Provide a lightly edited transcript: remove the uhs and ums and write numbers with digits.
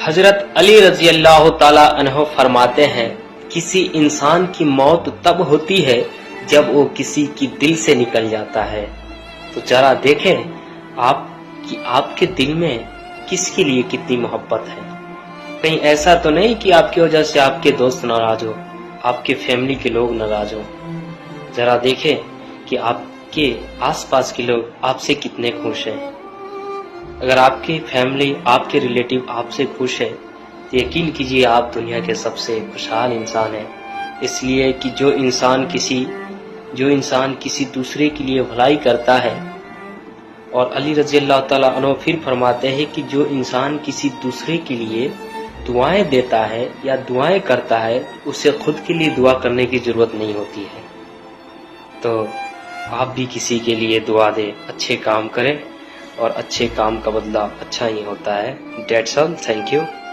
حضرت علی رضی اللہ تعالی عنہ فرماتے ہیں کسی انسان کی موت تب ہوتی ہے جب وہ کسی کی دل سے نکل جاتا ہے. تو ذرا دیکھیں آپ کے دل میں کس کے لیے کتنی محبت ہے. کہیں ایسا تو نہیں کہ آپ کی وجہ سے آپ کے دوست ناراض ہو, آپ کے فیملی کے لوگ ناراض ہو. ذرا دیکھیں کہ آپ کے آس پاس کے لوگ آپ سے کتنے خوش ہیں. اگر آپ کی فیملی, آپ کے ریلیٹیو آپ سے خوش ہے تو یقین کیجئے آپ دنیا کے سب سے خوشحال انسان ہیں. اس لیے کہ جو انسان کسی دوسرے کے لیے بھلائی کرتا ہے, اور علی رضی اللہ تعالیٰ عنہ پھر فرماتے ہیں کہ جو انسان کسی دوسرے کے لیے دعائیں دیتا ہے یا دعائیں کرتا ہے اسے خود کے لیے دعا کرنے کی ضرورت نہیں ہوتی ہے. تو آپ بھی کسی کے لیے دعا دیں, اچھے کام کریں, اور اچھے کام کا بدلہ اچھا ہی ہوتا ہے. That's all. Thank you.